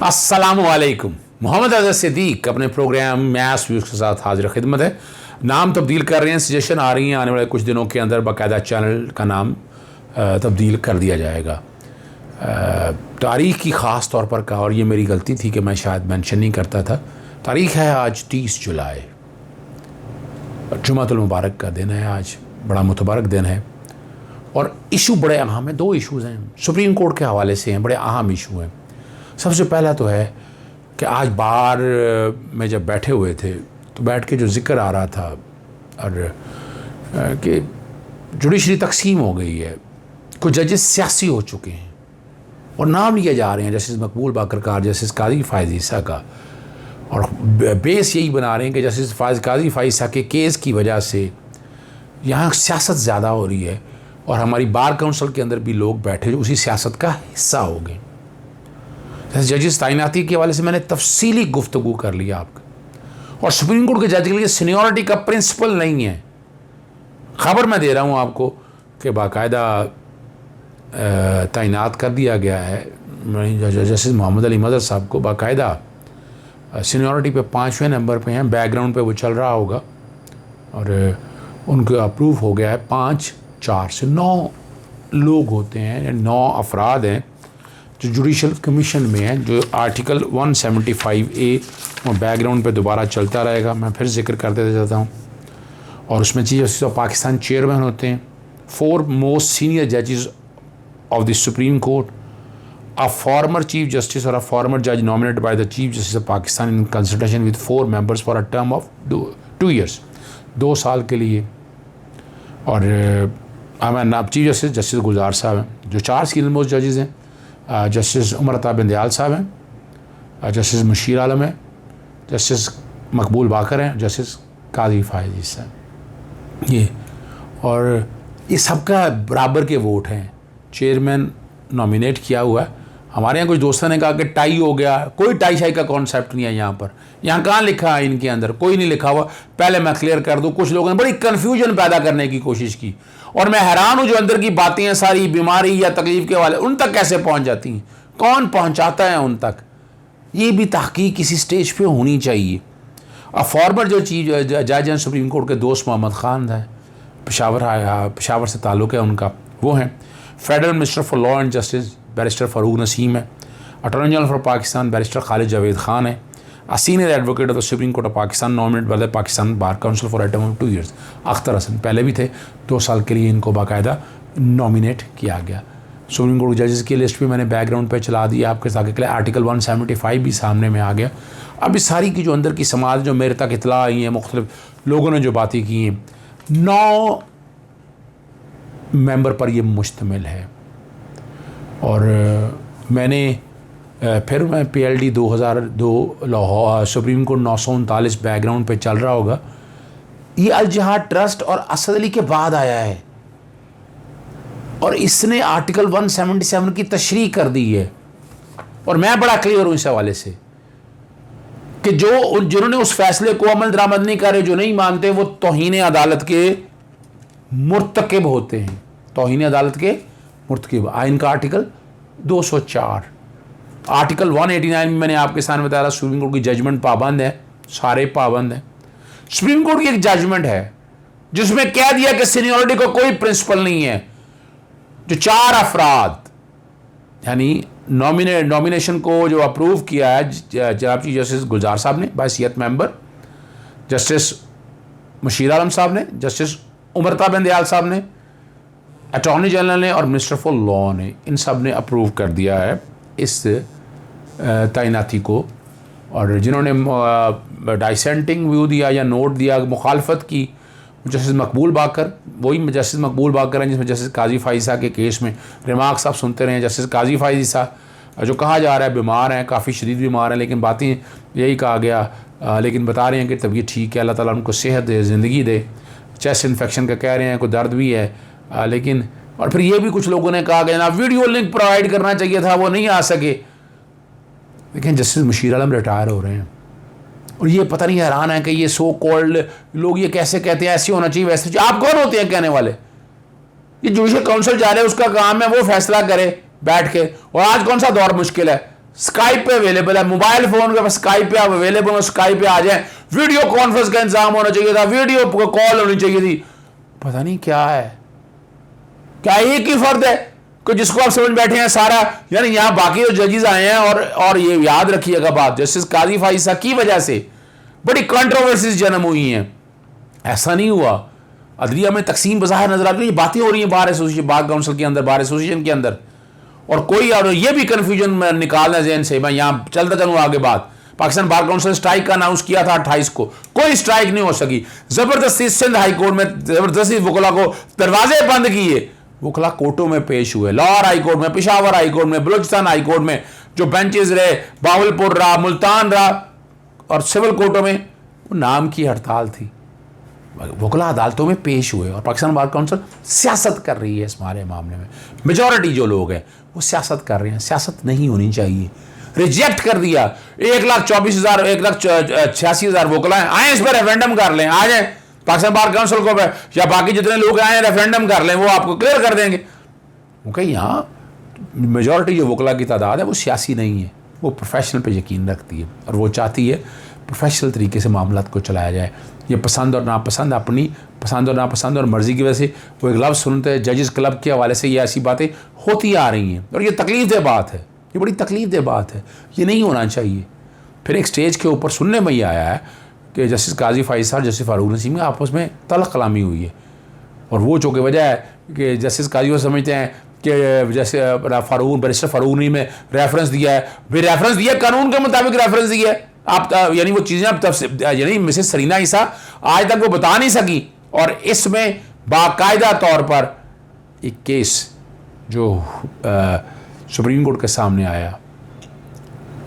अस्सलामुअलैकुम। मोहम्मद अज़हर सिद्दीक अपने programme maths views के साथ हाजिर खिदमत है। नाम तब्दील कर रहे हैं, सजेशन आ रही हैं, आने वाले कुछ दिनों के अंदर बाकायदा चैनल का नाम तब्दील कर दिया जाएगा। तारीख़ की ख़ास तौर पर कहा, और ये मेरी गलती थी कि मैं शायद मेंशन नहीं करता था। तारीख़ है आज 30 जुलाई, जुमातुल मुबारक का दिन है आज, बड़ा मुतबारक दिन है। और इशू बड़े अहम हैं, दो इशूज़ हैं, सुप्रीम कोर्ट के हवाले से हैं, बड़े अहम इशू हैं। सबसे पहला तो है कि आज बार में जब बैठे हुए थे तो बैठ के जो ज़िक्र आ रहा था और कि जुडिशरी तकसीम हो गई है, कुछ जजेस सियासी हो चुके हैं और नाम लिए जा रहे हैं जस्टिस मकबूल बाकरकार, जस्टिस काजी फ़ाइज़ ईसा का, और बेस यही बना रहे हैं कि जस्टिस काजी फ़ाइज़ ईसा के केस की वजह से यहाँ सियासत ज़्यादा हो रही है और हमारी बार काउंसिल के अंदर भी लोग बैठे जो उसी सियासत का हिस्सा हो गए। जजेस तैनाती के हवाले से मैंने तफसीली गुफ्तगू कर लिया आपका, और सुप्रीम कोर्ट के जज के लिए सीनियरिटी का प्रिंसिपल नहीं है। ख़बर मैं दे रहा हूँ आपको कि बाकायदा तैनात कर दिया गया है जस्टिस मोहम्मद अली मदर साहब को, बाकायदा सीनियरिटी पे 5वें नंबर पे हैं, बैकग्राउंड पे वो चल रहा होगा और उनको अप्रूव हो गया है। 5 4 से 9 लोग होते हैं, 9 अफराद हैं जो जुडिशल कमीशन में हैं, जो आर्टिकल 175A वो बैकग्राउंड पे दोबारा चलता रहेगा। मैं फिर जिक्र करते जाता हूँ। और उसमें chief justice of Pakistan chairman होते हैं, 4 मोस्ट सीनियर जजेस of the supreme court, a former chief justice और अ फॉर्मर जज nominated by the chief justice of Pakistan in consultation with 4 members for a term of 2 years, 2 साल के लिए। और हमारे चीफ जस्टिस गुलजार साहब हैं, जो 4 सीनियर मोस्ट जजेस हैं। जस्टिस उमर अता बिंदयाल साहब हैं, जस्टिस मुशीर आलम है, जस्टिस मकबूल बाकर हैं, जस्टिस काजी फ़ाइज़ ईसा हैं। ये और ये सबका बराबर के वोट हैं। चेयरमैन नॉमिनेट किया हुआ है। हमारे यहाँ कुछ दोस्तों ने कहा कि टाई हो गया, कोई टाई शाई का कॉन्सेप्ट नहीं है यहाँ पर। यहाँ कहाँ लिखा है इनके अंदर, कोई नहीं लिखा हुआ। पहले मैं क्लियर कर दूँ, कुछ लोगों ने बड़ी कन्फ्यूजन पैदा करने की कोशिश की और मैं हैरान हूँ जो अंदर की बातें हैं सारी बीमारी या तकलीफ के वाले उन तक कैसे पहुँच जाती हैं, कौन पहुँचाता है उन तक। ये भी तहकीक किसी स्टेज पर होनी चाहिए। और फॉर्मर जो चीफ जज हैं सुप्रीम कोर्ट के दोस्त मोहम्मद खान है, पेशावर से ताल्लुक़ है उनका, वो हैं। Federal minister for law and justice barrister Farooq Naseem है। Attorney general for Pakistan barrister Khalid Javed Khan है। A senior advocate of the supreme court of Pakistan nominated by the Pakistan bar council for a term of 2 years, Akhtar Hasan, पहले भी थे, 2 साल के लिए इनको बाकायदा नॉमिनेट किया गया। सुप्रीम कोर्ट जजेस की लिस्ट भी मैंने बैकग्राउंड पर चला दी आपके साथ के लिए। आर्टिकल 175 भी सामने में आ गया। अब इस सारी की जो अंदर की समाज जो मेरे तक इतला आई है, मुख्तलिफ लोगों ने जो बातें की हैं, 9 मेंबर पर ये मुश्तमिल है। और मैं PLD 2002 Lahore supreme court 939 background पे चल रहा होगा। ये अल जिहाद ट्रस्ट और असद अली के बाद आया है और इसने आर्टिकल 177 की तशरीह कर दी है। और मैं बड़ा क्लियर हूँ इस हवाले से कि जिन्होंने उस फैसले को अमल दरामद नहीं करे, जो नहीं मानते, वो तौहीन अदालत के मुर्तकिब होते हैं। तौहीन अदालत के मुर्तकिब। आइन का आर्टिकल 204, आर्टिकल 189 में मैंने आपके सामने बताया सुप्रीम कोर्ट की जजमेंट पाबंद है, सारे पाबंद हैं। सुप्रीम कोर्ट की एक जजमेंट है जिसमें कह दिया कि सीनियरिटी को कोई प्रिंसिपल नहीं है। जो 4 अफराद यानी नॉमिनेशन को जो अप्रूव किया है जनाब चीफ जस्टिस गुलजार साहब ने बाहैसियत मेंबर, जस्टिस मुशीर आलम साहब ने, जस्टिस उमर अता बिंदयाल साहब ने, अटॉर्नी जनरल ने और मिनिस्टर फॉर लॉ ने, इन सब ने अप्रूव कर दिया है इस तैनाती को। और जिन्होंने डाइसेंटिंग व्यू दिया या नोट दिया, मुखालफत की, जस्टिस मकबूल बाकर, वही जस्टिस मकबूल बाकर हैं जिसमें जस्टिस काजी फ़ाइज़ ईसा के केस में रिमार्क्स आप सुनते रहे। जस्टिस काजी फ़ाइज़ ईसा जो कहा जा रहा है बीमार हैं, काफ़ी शदीद बीमार हैं, लेकिन बातें यही कहा गया, लेकिन बता रहे हैं कि तबीयत ठीक है, अल्लाह ताला उनको सेहत दे, ज़िंदगी दे। चेस्ट इन्फेक्शन का कह रहे हैं, कोई दर्द भी है, लेकिन और फिर ये भी कुछ लोगों ने कहा कि जनाब वीडियो लिंक प्रोवाइड करना चाहिए था, वो नहीं आ सके। लेकिन जस्टिस मुशीर आलम रिटायर हो रहे हैं और ये पता नहीं, हैरान है कि ये सो कॉल्ड लोग ये कैसे कहते हैं ऐसे होना चाहिए वैसे। आप कौन होते हैं कहने वाले? ये जुडिशल काउंसिल जा रहे हैं, उसका काम है वो फैसला करे बैठ के। और आज कौन सा दौर मुश्किल है, स्काइप पे अवेलेबल है, मोबाइल फोन के स्काइप पे आप अवेलेबल हो, स्काइप पे आ जाएं। वीडियो कॉन्फ्रेंस का इंतजाम होना चाहिए था, वीडियो कॉल होनी चाहिए थी। पता नहीं क्या है, क्या एक ही फर्द है कि जिसको आप समझ बैठे हैं सारा। यानी यहां बाकी जो जजेस आए हैं, और ये याद रखिएगा बात, जस्टिस काजी फाइसा की वजह से बड़ी कंट्रोवर्सीज जन्म हुई हैं। ऐसा नहीं हुआ अदलिया में तकसीम बज़ाहिर नजर आ रही है, बातें हो रही हैं बार एसोसिएशन, बार काउंसिल के अंदर, बार एसोसिएशन के अंदर, और कोई और ये भी कन्फ्यूजन में निकालना जहन से। मैं यहाँ चलता चलूँ आगे बात। पाकिस्तान बार काउंसिल स्ट्राइक का अनाउंस किया था 28 को, कोई स्ट्राइक नहीं हो सकी। जबरदस्ती सिंध हाई कोर्ट में जबरदस्ती वकला को दरवाजे बंद किए, वकला कोर्टों में पेश हुए, लाहौर हाई कोर्ट में, पेशावर हाई कोर्ट में, बलूचिस्तान हाई कोर्ट में जो बेंचेस रहे, बावलपुर रहा, मुल्तान रहा, और सिविल कोर्टों में वो नाम की हड़ताल थी। वकला अदालतों में पेश हुए, और पाकिस्तान बार काउंसिल सियासत कर रही है इस हमारे मामले में। मेजॉरिटी जो लोग हैं वो सियासत कर रहे हैं, सियासत नहीं होनी चाहिए। रिजेक्ट कर दिया। 1,24,000 1,86,000 वकला हैं, आए इस पर रेफरेंडम कर लें, आ जाए पाकिस्तान बार काउंसिल को, या बाकी जितने लोग आए रेफरेंडम कर लें, वो आपको क्लियर कर देंगे। क्योंकि यहाँ मेजॉरिटी जो वकला की तादाद है वो सियासी नहीं है, वो प्रोफेशनल पे यकीन रखती है, और वो चाहती है प्रोफेशनल तरीके से मामला को चलाया जाए। ये पसंद और नापसंद, अपनी पसंद और नापसंद और मर्ज़ी की वजह से वो एक लफ्ज़ सुनते हैं जजेस क्लब के हवाले से, ये ऐसी बातें होती आ रही हैं, और ये तकलीफ़देह बात है, ये बड़ी तकलीफ़देह बात है, ये नहीं होना चाहिए। फिर एक स्टेज के ऊपर सुनने में ये आया है कि जस्टिस काजी फाइसा और जस्टिस फ़ारूक नसीम में आपस में तल्ख़ कलामी हुई है, और वो चूँकि वजह है कि जस्टिस काजी वो समझते हैं कि जैसे फ़ारूक बैरिस्टर फ़ारूक ने में रेफरेंस दिया है, भी रेफरेंस दिया कानून के मुताबिक रेफरेंस दिया है आप, यानी वो चीज़ें आप तब यानी मिसेस सरीना ईसा आज तक वो बता नहीं सकी, और इसमें बाकायदा तौर पर एक केस जो सुप्रीम कोर्ट के सामने आया,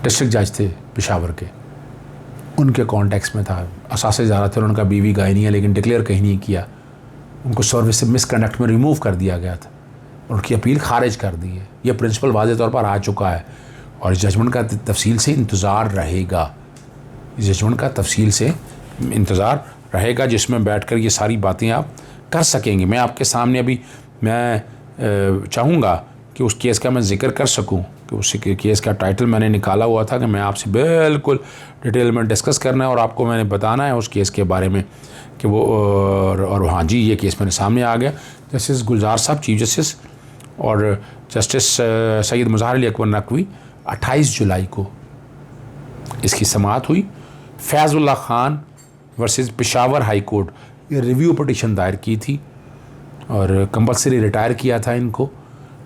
डिस्ट्रिक्ट जज थे पेशावर के, उनके कॉन्टेक्स्ट में था, असासे ज़्यादा थे, उनका बीवी गायनी है लेकिन डिक्लेयर कहीं नहीं किया, उनको सर्विस से मिसकंडक्ट में रिमूव कर दिया गया था, उनकी अपील खारिज कर दी है। ये प्रिंसिपल वाज़े तौर पर आ चुका है, और जजमेंट का तफसील से इंतज़ार रहेगा, जजमेंट का तफसील से इंतज़ार रहेगा, जिसमें बैठकर ये सारी बातें आप कर सकेंगे। मैं आपके सामने अभी मैं चाहूँगा कि उस केस का मैं ज़िक्र कर सकूँ, कि उस केस का टाइटल मैंने निकाला हुआ था कि मैं आपसे बिल्कुल डिटेल में डिस्कस करना है और आपको मैंने बताना है उस केस के बारे में कि वो, और हाँ जी, ये केस मेरे सामने आ गया। जस्टिस गुलजार साहब चीफ जस्टिस और जस्टिस सैयद मुज़ाहिर अली अकबर नकवी 28 जुलाई को इसकी समाअत हुई। Faizullah Khan versus Peshawar high court, ये रिव्यू पटिशन दायर की थी, और कंपल्सरी रिटायर किया था इनको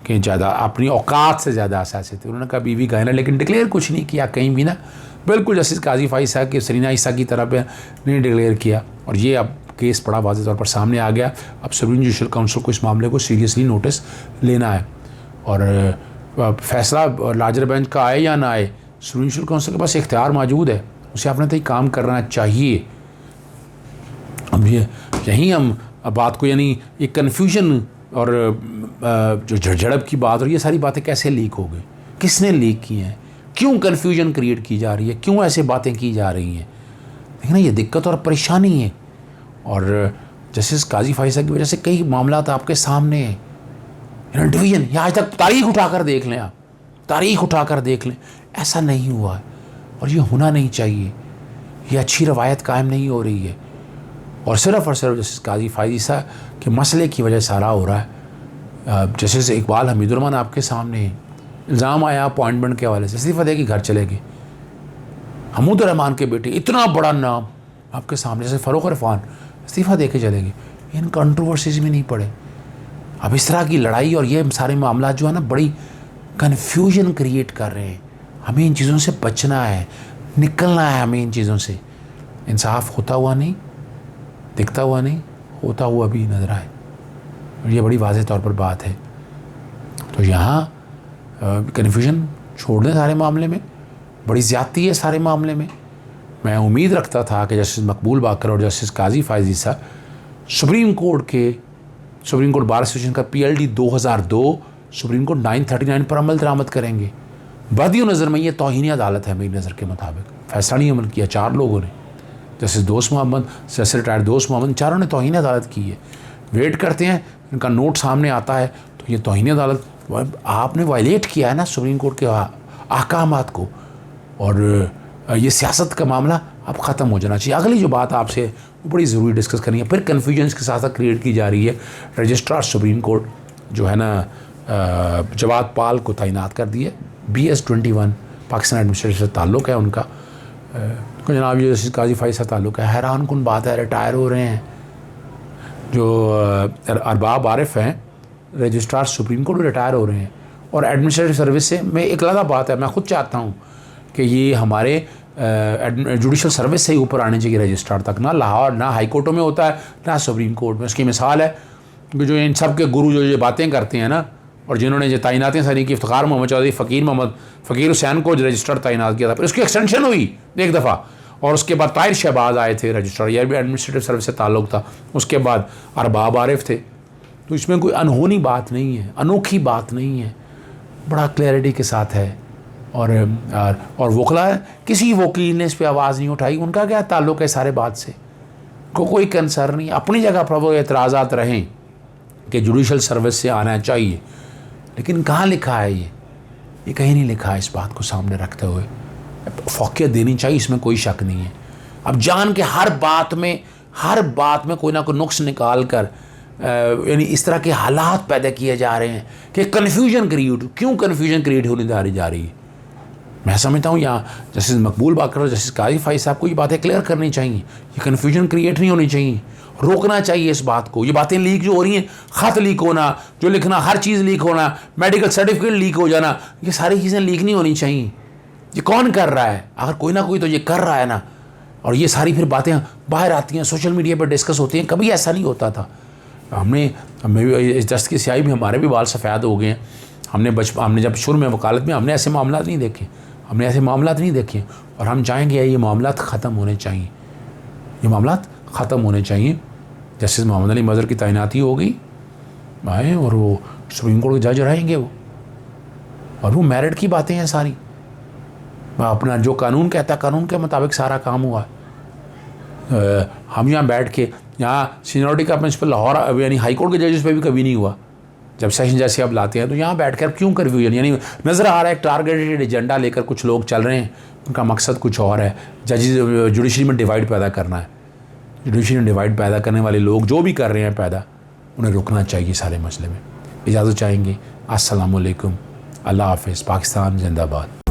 कि ज़्यादा अपनी औकात से ज़्यादा असासे थे। उन्होंने कहा बीवी गायना, लेकिन डिक्लेयर कुछ नहीं किया कहीं भी ना, बिल्कुल जस्टिस काजी फाइसा के सरीना ईसा की तरह पे नहीं डिक्लेयर किया, और ये अब केस बड़ा वाज़ेह तौर पर सामने आ गया। अब सुप्रीम जुडिशल काउंसिल को इस मामले को सीरियसली नोटिस लेना है, और फैसला लार्जर बेंच का आए या ना आए, सुप्रीम जुडिशल काउंसिल के पास इख्तियार मौजूद है, उसे अपने तक काम करना चाहिए। अब ये यहीं हम बात को, यानी एक कन्फ्यूजन और जो झड़प की बात, और ये सारी बातें कैसे लीक हो गई, किसने लीक की हैं, क्यों कन्फ्यूजन क्रिएट की जा रही है, क्यों ऐसे बातें की जा रही हैं, देखिए ना, ये दिक्कत और परेशानी है। और जस्टिस काजी फाइसा की वजह से कई मामला आपके सामने हैं, डिवीज़न, या आज तक तारीख उठाकर देख लें, आप तारीख उठाकर देख लें, ऐसा नहीं हुआ है, और ये होना नहीं चाहिए, ये अच्छी रवायत कायम नहीं हो रही है, और सिर्फ जस्टिस काजी फाइसा के मसले की वजह सारा हो रहा है। जस्टिस इकबाल हमीदुर्रहमान आपके सामने है, इल्ज़ाम आया अपॉइंटमेंट के हवाले से, इस्तीफ़ा दे के घर चले गए। हमूदुर रहमान के बेटे, इतना बड़ा नाम आपके सामने, जैसे फ़ारूक इरफान, इस्तीफ़ा दे के चले गए, इन कंट्रोवर्सीज में नहीं पड़े। अब इस तरह की लड़ाई और ये सारे मामला जो है ना, बड़ी कन्फ्यूजन क्रिएट कर रहे हैं। हमें इन चीज़ों से बचना है, निकलना है हमें इन चीज़ों से। इंसाफ होता हुआ नहीं, दिखता हुआ नहीं, होता हुआ भी नज़र आए, और ये बड़ी वाज़ेह तौर पर बात है। तो यहाँ कन्फ्यूजन छोड़ दें सारे मामले में, बड़ी ज़्यादती है सारे मामले में। मैं उम्मीद रखता था कि जस्टिस मकबूल बाकर और जस्टिस काजी फाइसा सुप्रीम कोर्ट बार एसोसिएशन का PLD 2002 सुप्रीम कोर्ट 939 पर अमल दरामद करेंगे। बदियो नज़र में ये तौहीन अदालत है, मेरी नज़र के मुताबिक। फैसला नहीं अमल किया 4 लोगों ने, जस्टिस दोस्त मोहम्मद, जस्टिस रिटायर्ड दोस्त मोहम्मद, चारों ने तौहीन अदालत की है। वेट करते हैं, इनका नोट सामने आता है तो ये तौहीन अदालत आपने वायलेट किया है ना सुप्रीम कोर्ट के अहकामात को, और ये सियासत का मामला अब ख़त्म हो जाना चाहिए। अगली जो बात आपसे बड़ी ज़रूरी डिस्कस करनी है, फिर कन्फ्यूजन के साथ साथ क्रिएट की जा रही है। रजिस्ट्रार सुप्रीम कोर्ट जो है ना जवाद पाल को तैनात कर दिए। BS-21 पाकिस्तान एडमिनिस्ट्रेशन से ताल्लुक़ है उनका। जनाब ये जस्टिस काजी फाइज से ताल्लुक़ है। हैरान कुन बात है, रिटायर हो रहे हैं जो अरबाब आरिफ हैं, रजिस्ट्रार सुप्रीम कोर्ट रिटायर हो रहे हैं, और एडमिनिस्ट्रेटिव सर्विस से मैं एक अलग बात है, मैं ख़ुद चाहता हूँ कि ये हमारे जुडिशल सर्विस से ही ऊपर आने चाहिए रजिस्ट्रार तक। ना लाहौर, ना हाई कोर्टों में होता है, ना सुप्रीम कोर्ट में। उसकी मिसाल है कि जो इन सब के गुरु जो ये बातें करते हैं ना, और जिन्होंने जो तैनातें सारी की, इफ्तिखार मोहम्मद चौधरी, फ़कीर हुसैन को रजिस्ट्रार तैनात किया था, फिर उसकी एक्सटेंशन हुई एक दफ़ा, और उसके बाद ताहिर शहबाज आए थे रजिस्ट्रार, यह भी एडमिनिस्ट्रेटिव सर्विस से ताल्लुक़ था। उसके बाद अरबाब आरिफ थे। तो इसमें कोई अनहोनी बात नहीं है, अनोखी बात नहीं है, बड़ा क्लैरिटी के साथ है। और वकला, किसी वकील ने इस पर आवाज़ नहीं उठाई। उनका क्या ताल्लुक़ है सारे बात से, कोई कंसर्न नहीं। अपनी जगह पर वो एतराज़ात रहें कि जुडिशल सर्विस से आना चाहिए, लेकिन कहाँ लिखा है ये कहीं नहीं लिखा है। इस बात को सामने रखते हुए फौकियत देनी चाहिए, इसमें कोई शक नहीं है। अब जान के हर बात में कोई ना कोई नुक्स निकाल कर यानी इस तरह के हालात पैदा किए जा रहे हैं कि कन्फ्यूजन क्रिएट होने जा रही है। मैं समझता हूँ यहाँ जस्टिस मकबूल बाकर और जस्टिस काजी फाइज साहब को ये बातें क्लियर करनी चाहिए। ये कन्फ्यूजन क्रिएट नहीं होनी चाहिए, रोकना चाहिए इस बात को। ये बातें लीक जो हो रही हैं, ख़त लीक होना, जो लिखना, हर चीज़ लीक होना, मेडिकल सर्टिफिकेट लीक हो जाना, ये सारी चीज़ें लीक नहीं होनी चाहिए। ये कौन कर रहा है? अगर कोई ना कोई तो ये कर रहा है ना, और ये सारी फिर बातें बाहर आती हैं, सोशल मीडिया पर डिस्कस होती हैं। कभी ऐसा नहीं होता था। हमें इस दस्त की स्याही में हमारे भी बाल सफ़ेद हो गए हैं। हमने जब शुरू में वकालत में हमने ऐसे मामला नहीं देखे, और हम चाहेंगे ये मामला ख़त्म होने चाहिए। जस्टिस मोहम्मद अली मज़हर की तैनाती हो गई आए, और वो सुप्रीम कोर्ट के जज रहेंगे वो, और वो मेरिट की बातें हैं सारी। अपना जो कानून कहता है, कानून के मुताबिक सारा काम हुआ। हम यहाँ बैठ के यहाँ सीनियरिटी का प्रिंसिपल लाहौर यानी हाई कोर्ट के जजेस पे भी कभी नहीं हुआ। जब सेशन जैसे अब लाते हैं तो यहाँ बैठकर क्यों कन्फ्यूजन, यानी नज़र आ रहा है टारगेटेड एजेंडा लेकर कुछ लोग चल रहे हैं, उनका मकसद कुछ और है। जुडिशरी में डिवाइड पैदा करना है। जुडिशरी में डिवाइड पैदा करने वाले लोग जो भी कर रहे हैं पैदा, उन्हें रुकना चाहिए सारे मसले में। इजाज़त चाहेंगे। अस्सलामु अलैकुम, अल्लाह हाफ़िज़, पाकिस्तान जिंदाबाद।